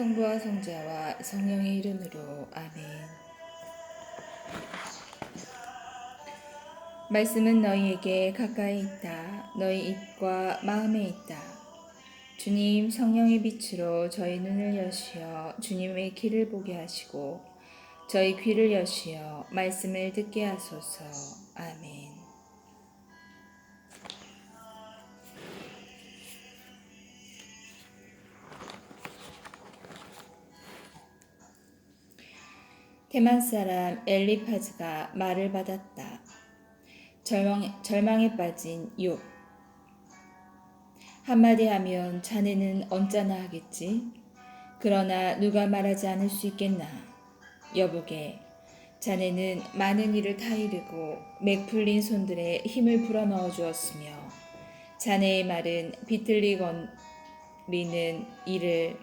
성부와 성자와 성령의 이름으로 아멘. 말씀은 너희에게 가까이 있다. 너희 입과 마음에 있다. 주님, 성령의 빛으로 저희 눈을 여시어 주님의 길을 보게 하시고 저희 귀를 여시어 말씀을 듣게 하소서. 아멘. 테만 사람 엘리파즈가 말을 받았다. 절망에 빠진 욥. 한마디 하면 자네는 언짢아 하겠지. 그러나 누가 말하지 않을 수 있겠나. 여보게, 자네는 많은 일을 다 이루고 맥 풀린 손들에 힘을 불어넣어 주었으며 자네의 말은 비틀리거리는 일을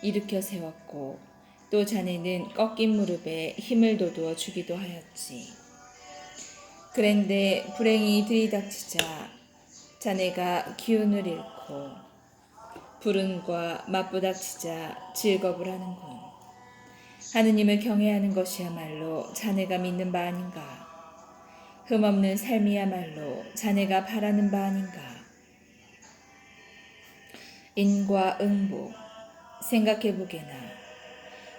일으켜 세웠고 또 자네는 꺾인 무릎에 힘을 돋워 주기도 하였지. 그런데 불행이 들이닥치자 자네가 기운을 잃고 불운과 맞부닥치자 즐겁을 하는군. 하느님을 경외하는 것이야말로 자네가 믿는 바 아닌가. 흠없는 삶이야말로 자네가 바라는 바 아닌가. 인과 응복 생각해보게나.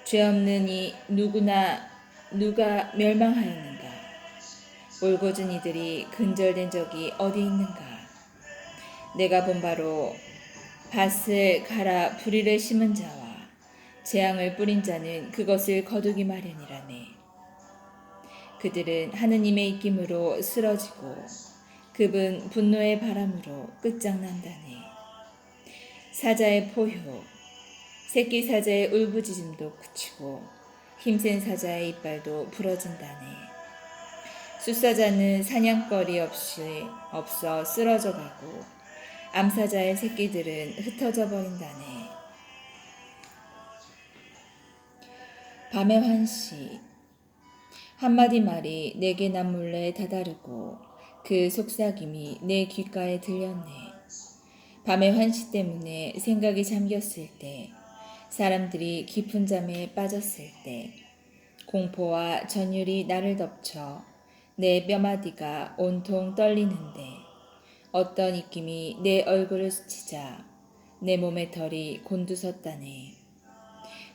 죄 없는 이 누가 멸망하였는가. 올곧은 이들이 근절된 적이 어디 있는가. 내가 본 바로 밭을 갈아 불의를 심은 자와 재앙을 뿌린 자는 그것을 거두기 마련이라네. 그들은 하느님의 입김으로 쓰러지고 급은 분노의 바람으로 끝장난다네. 사자의 포효, 새끼 사자의 울부짖음도 그치고 힘센 사자의 이빨도 부러진다네. 숫사자는 사냥거리 없어 쓰러져 가고 암사자의 새끼들은 흩어져 버린다네. 밤의 환시. 한마디 말이 내게 남몰래 다다르고 그 속삭임이 내 귓가에 들렸네. 밤의 환시 때문에 생각이 잠겼을 때, 사람들이 깊은 잠에 빠졌을 때, 공포와 전율이 나를 덮쳐 내 뼈마디가 온통 떨리는데 어떤 입김이 내 얼굴을 스치자 내 몸의 털이 곤두섰다네.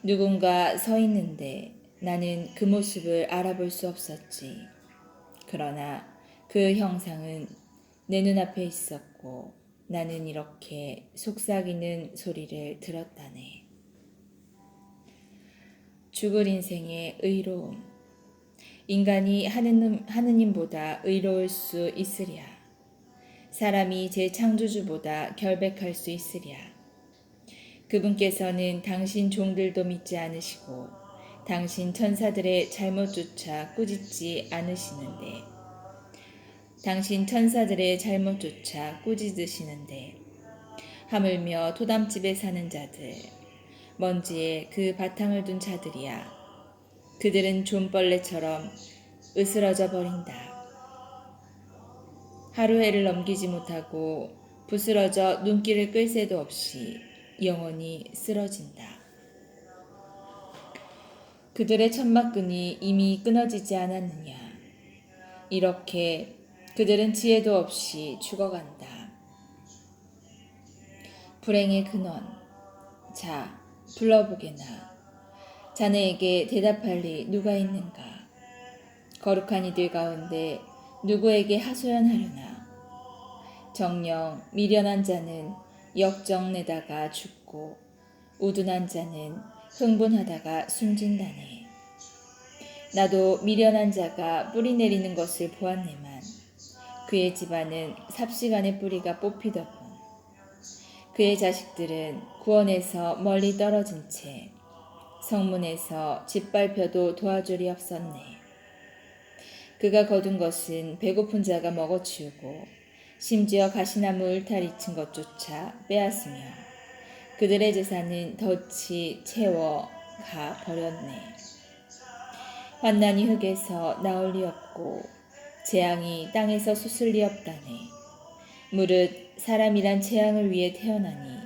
누군가 서 있는데 나는 그 모습을 알아볼 수 없었지. 그러나 그 형상은 내 눈앞에 있었고 나는 이렇게 속삭이는 소리를 들었다네. 죽을 인생의 의로움. 인간이 하느님보다 의로울 수 있으랴. 사람이 제 창조주보다 결백할 수 있으랴. 그분께서는 당신 종들도 믿지 않으시고 당신 천사들의 잘못조차 꾸짖지 않으시는데 당신 천사들의 잘못조차 꾸짖으시는데 하물며 토담집에 사는 자들, 먼지에 그 바탕을 둔 자들이야. 그들은 좀벌레처럼 으스러져 버린다. 하루해를 넘기지 못하고 부스러져 눈길을 끌 새도 없이 영원히 쓰러진다. 그들의 천막끈이 이미 끊어지지 않았느냐. 이렇게 그들은 지혜도 없이 죽어간다. 불행의 근원. 자, 불러보게나. 자네에게 대답할 리 누가 있는가? 거룩한 이들 가운데 누구에게 하소연하려나? 정녕 미련한 자는 역정내다가 죽고 우둔한 자는 흥분하다가 숨진다네. 나도 미련한 자가 뿌리 내리는 것을 보았네만 그의 집안은 삽시간에 뿌리가 뽑히더군. 그의 자식들은 구원에서 멀리 떨어진 채 성문에서 짓밟혀도 도와줄 리 없었네. 그가 거둔 것은 배고픈 자가 먹어치우고 심지어 가시나무 울타리 친 것조차 빼앗으며 그들의 재산은 덫이 채워 가 버렸네. 환난이 흙에서 나올 리 없고 재앙이 땅에서 솟을 리 없다네. 무릇 사람이란 재앙을 위해 태어나니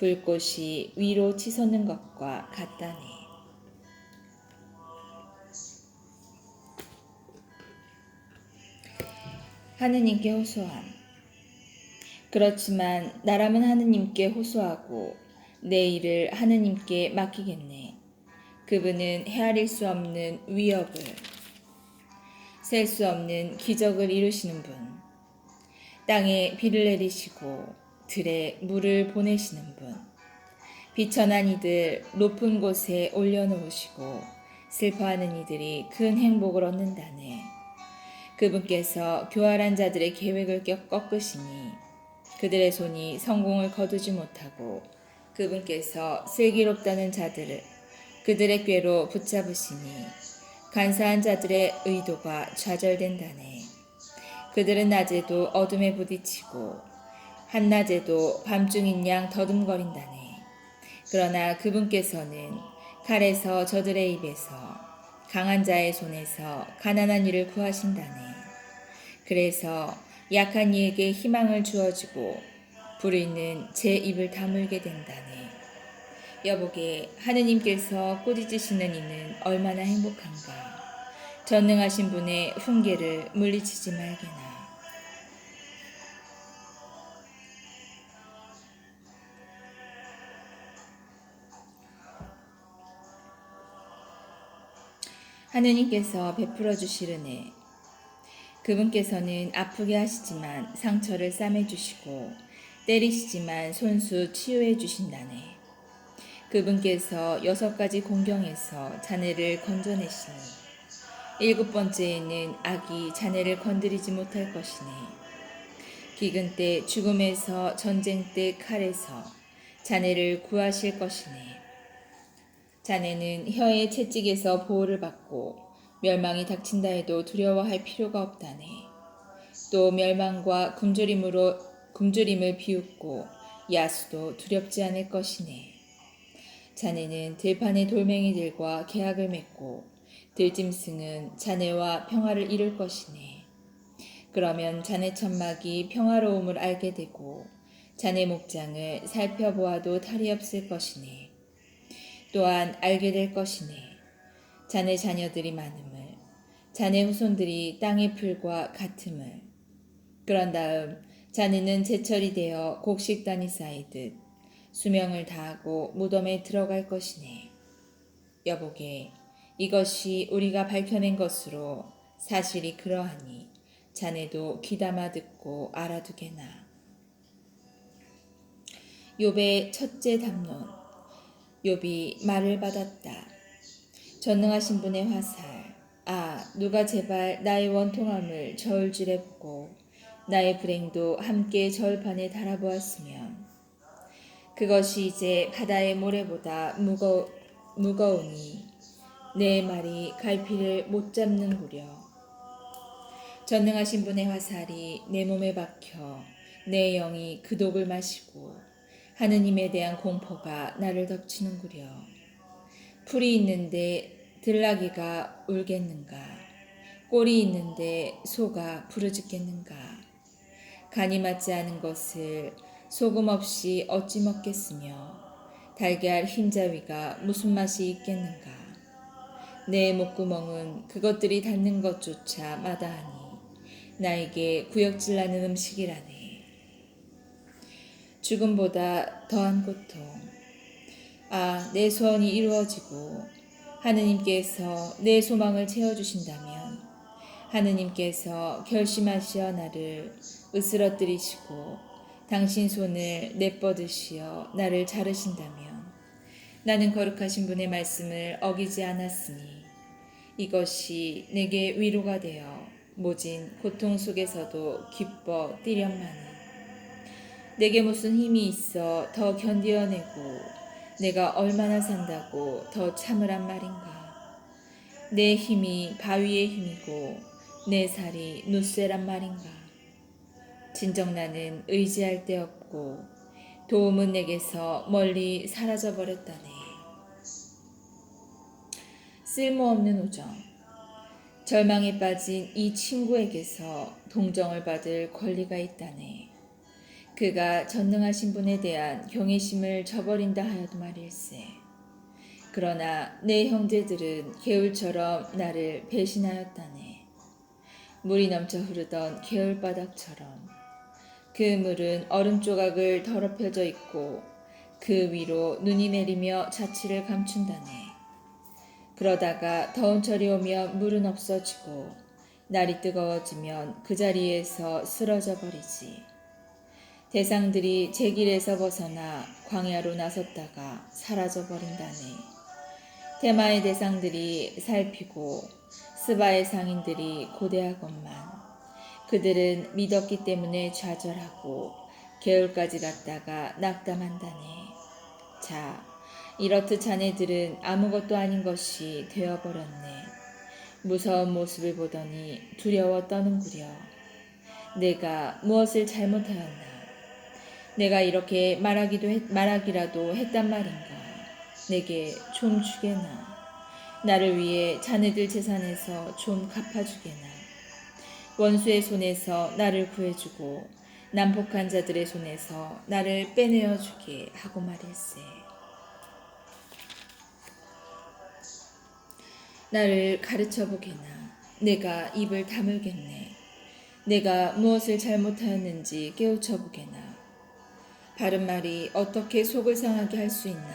불꽃이 위로 치솟는 것과 같다네. 하느님께 호소함. 그렇지만 나라면 하느님께 호소하고 내 일을 하느님께 맡기겠네. 그분은 헤아릴 수 없는 위협을, 셀 수 없는 기적을 이루시는 분, 땅에 비를 내리시고 들에 물을 보내시는 분, 비천한 이들 높은 곳에 올려놓으시고 슬퍼하는 이들이 큰 행복을 얻는다네. 그분께서 교활한 자들의 계획을 꺾으시니 그들의 손이 성공을 거두지 못하고 그분께서 슬기롭다는 자들을 그들의 꾀로 붙잡으시니 간사한 자들의 의도가 좌절된다네. 그들은 낮에도 어둠에 부딪히고 한낮에도 밤중인 양 더듬거린다네. 그러나 그분께서는 칼에서 저들의 입에서 강한 자의 손에서 가난한 이를 구하신다네. 그래서 약한 이에게 희망을 주어주고 불의는 제 입을 다물게 된다네. 여보게, 하느님께서 꾸짖으시는 이는 얼마나 행복한가. 전능하신 분의 훈계를 물리치지 말게나. 하느님께서 베풀어 주실 은혜. 그분께서는 아프게 하시지만 상처를 싸매주시고 때리시지만 손수 치유해 주신다네. 그분께서 6가지 공경에서 자네를 건져내시니 7번째에는 악이 자네를 건드리지 못할 것이네. 기근 때 죽음에서 전쟁 때 칼에서 자네를 구하실 것이네. 자네는 혀의 채찍에서 보호를 받고 멸망이 닥친다 해도 두려워할 필요가 없다네. 또 멸망과 굶주림을 비웃고 야수도 두렵지 않을 것이네. 자네는 들판의 돌멩이들과 계약을 맺고 들짐승은 자네와 평화를 이룰 것이네. 그러면 자네 천막이 평화로움을 알게 되고 자네 목장을 살펴보아도 탈이 없을 것이네. 또한 알게 될 것이네. 자네 자녀들이 많음을, 자네 후손들이 땅의 풀과 같음을. 그런 다음 자네는 제철이 되어 곡식단이 쌓이듯 수명을 다하고 무덤에 들어갈 것이네. 여보게, 이것이 우리가 밝혀낸 것으로 사실이 그러하니 자네도 귀담아 듣고 알아두게나. 욥의 첫째 담론. 욥이 말을 받았다. 전능하신 분의 화살. 누가 제발 나의 원통함을 저울질해 보고 나의 불행도 함께 저울판에 달아보았으면. 그것이 이제 바다의 모래보다 무거우니 내 말이 갈피를 못 잡는구려. 전능하신 분의 화살이 내 몸에 박혀 내 영이 그 독을 마시고 하느님에 대한 공포가 나를 덮치는구려. 풀이 있는데 들나귀가 울겠는가? 꼴이 있는데 소가 부르짖겠는가? 간이 맞지 않은 것을 소금 없이 어찌 먹겠으며 달걀 흰자위가 무슨 맛이 있겠는가? 내 목구멍은 그것들이 닿는 것조차 마다하니 나에게 구역질나는 음식이라네. 죽음보다 더한 고통. 내 소원이 이루어지고 하느님께서 내 소망을 채워주신다면, 하느님께서 결심하시어 나를 으스러뜨리시고 당신 손을 내뻗으시어 나를 자르신다면, 나는 거룩하신 분의 말씀을 어기지 않았으니 이것이 내게 위로가 되어 모진 고통 속에서도 기뻐 뛰련마니. 내게 무슨 힘이 있어 더 견디어내고 내가 얼마나 산다고 더 참으란 말인가. 내 힘이 바위의 힘이고 내 살이 눕새란 말인가. 진정 나는 의지할 데 없고 도움은 내게서 멀리 사라져 버렸다네. 쓸모없는 우정. 절망에 빠진 이 친구에게서 동정을 받을 권리가 있다네. 그가 전능하신 분에 대한 경외심을 저버린다 하여도 말일세. 그러나 내 형제들은 개울처럼 나를 배신하였다네. 물이 넘쳐 흐르던 개울바닥처럼 그 물은 얼음 조각을 더럽혀져 있고 그 위로 눈이 내리며 자취를 감춘다네. 그러다가 더운 철이 오면 물은 없어지고 날이 뜨거워지면 그 자리에서 쓰러져 버리지. 대상들이 제 길에서 벗어나 광야로 나섰다가 사라져 버린다네. 테마의 대상들이 살피고 스바의 상인들이 고대하건만 그들은 믿었기 때문에 좌절하고 개울까지 갔다가 낙담한다네. 자, 이렇듯 자네들은 아무것도 아닌 것이 되어버렸네. 무서운 모습을 보더니 두려워 떠는구려. 내가 무엇을 잘못하였나? 내가 이렇게 말하기라도 했단 말인가? 내게 좀 주게나. 나를 위해 자네들 재산에서 좀 갚아주게나. 원수의 손에서 나를 구해주고 난폭한 자들의 손에서 나를 빼내어주게 하고 말일세. 나를 가르쳐보게나. 내가 입을 다물겠네. 내가 무엇을 잘못하였는지 깨우쳐보게나. 바른 말이 어떻게 속을 상하게 할 수 있나.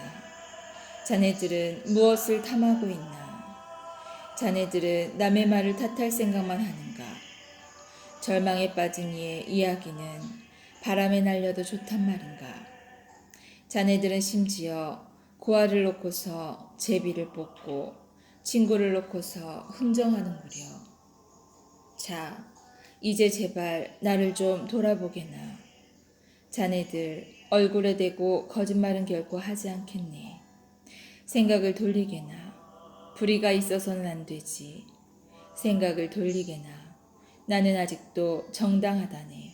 자네들은 무엇을 탐하고 있나. 자네들은 남의 말을 탓할 생각만 하는가. 절망에 빠진 이의 이야기는 바람에 날려도 좋단 말인가. 자네들은 심지어 고아를 놓고서 제비를 뽑고 친구를 놓고서 흥정하는구려. 자, 이제 제발 나를 좀 돌아보게나. 자네들 얼굴에 대고 거짓말은 결코 하지 않겠네. 생각을 돌리게나. 불의가 있어서는 안 되지. 생각을 돌리게나. 나는 아직도 정당하다네.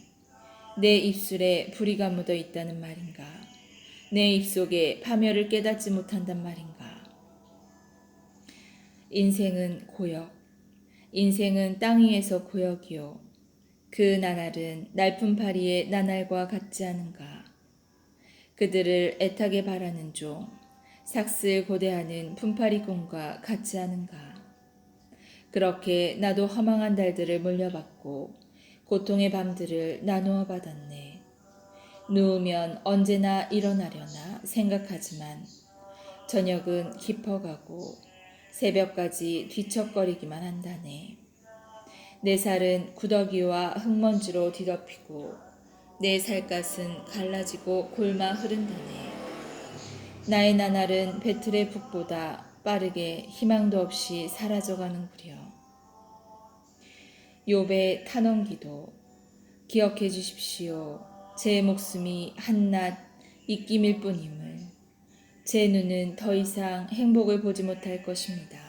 내 입술에 불의가 묻어 있다는 말인가. 내 입속에 파멸을 깨닫지 못한단 말인가. 인생은 고역. 인생은 땅 위에서 고역이요. 그 나날은 날품 파리의 나날과 같지 않은가. 그들을 애타게 바라는 종, 삭슬 고대하는 품파리꾼과 같지 않은가. 그렇게 나도 허망한 달들을 물려받고 고통의 밤들을 나누어 받았네. 누우면 언제나 일어나려나 생각하지만 저녁은 깊어가고 새벽까지 뒤척거리기만 한다네. 내 살은 구더기와 흙먼지로 뒤덮이고 내 살갗은 갈라지고 골마 흐른다네. 나의 나날은 배틀의 북보다 빠르게 희망도 없이 사라져가는구려. 욥의 탄원기도. 기억해 주십시오. 제 목숨이 한낱 입김일 뿐임을. 제 눈은 더 이상 행복을 보지 못할 것입니다.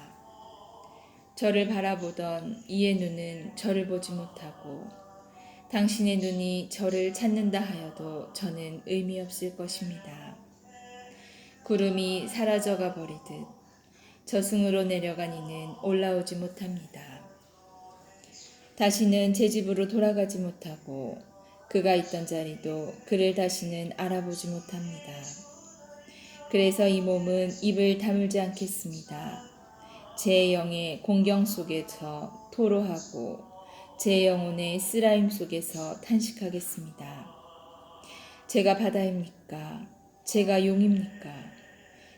저를 바라보던 이의 눈은 저를 보지 못하고 당신의 눈이 저를 찾는다 하여도 저는 의미 없을 것입니다. 구름이 사라져가 버리듯 저승으로 내려간 이는 올라오지 못합니다. 다시는 제 집으로 돌아가지 못하고 그가 있던 자리도 그를 다시는 알아보지 못합니다. 그래서 이 몸은 입을 다물지 않겠습니다. 제 영의 공경 속에서 토로하고 제 영혼의 쓰라임 속에서 탄식하겠습니다. 제가 바다입니까? 제가 용입니까?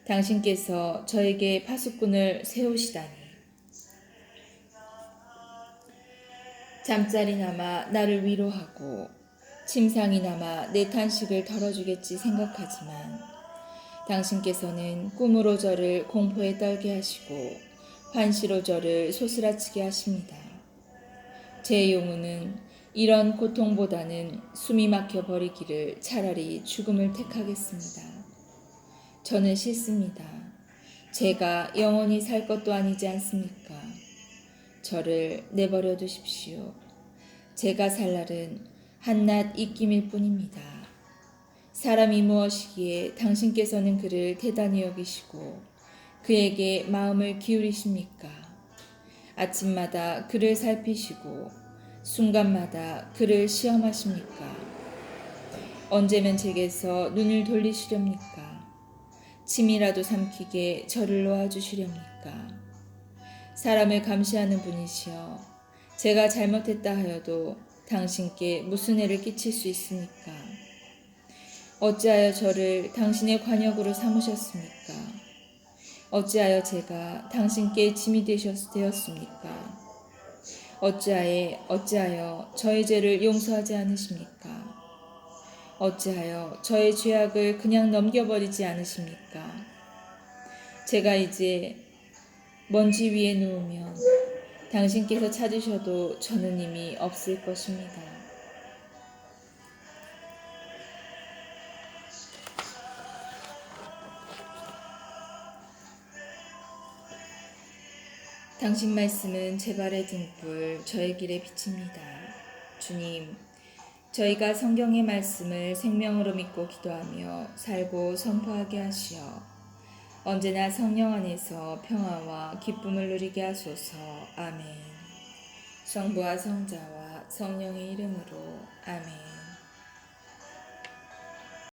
당신께서 저에게 파수꾼을 세우시다니. 잠자리 남아 나를 위로하고 침상이 남아 내 탄식을 덜어주겠지 생각하지만 당신께서는 꿈으로 저를 공포에 떨게 하시고 환시로 저를 소스라치게 하십니다. 제 영혼은 이런 고통보다는 숨이 막혀 버리기를 차라리 죽음을 택하겠습니다. 저는 싫습니다. 제가 영원히 살 것도 아니지 않습니까? 저를 내버려 두십시오. 제가 살 날은 한낱 입김일 뿐입니다. 사람이 무엇이기에 당신께서는 그를 대단히 여기시고 그에게 마음을 기울이십니까? 아침마다 그를 살피시고 순간마다 그를 시험하십니까? 언제면 제게서 눈을 돌리시렵니까? 침이라도 삼키게 저를 놓아주시렵니까? 사람을 감시하는 분이시여, 제가 잘못했다 하여도 당신께 무슨 해를 끼칠 수 있습니까? 어찌하여 저를 당신의 관역으로 삼으셨습니까? 어찌하여 제가 당신께 짐이 되었습니까? 어찌하여 저의 죄를 용서하지 않으십니까? 어찌하여 저의 죄악을 그냥 넘겨버리지 않으십니까? 제가 이제 먼지 위에 누우면 당신께서 찾으셔도 저는 이미 없을 것입니다. 당신 말씀은 제 발의 등불, 저의 길의 빛입니다. 주님, 저희가 성경의 말씀을 생명으로 믿고 기도하며 살고 선포하게 하시어 언제나 성령 안에서 평화와 기쁨을 누리게 하소서. 아멘. 성부와 성자와 성령의 이름으로 아멘.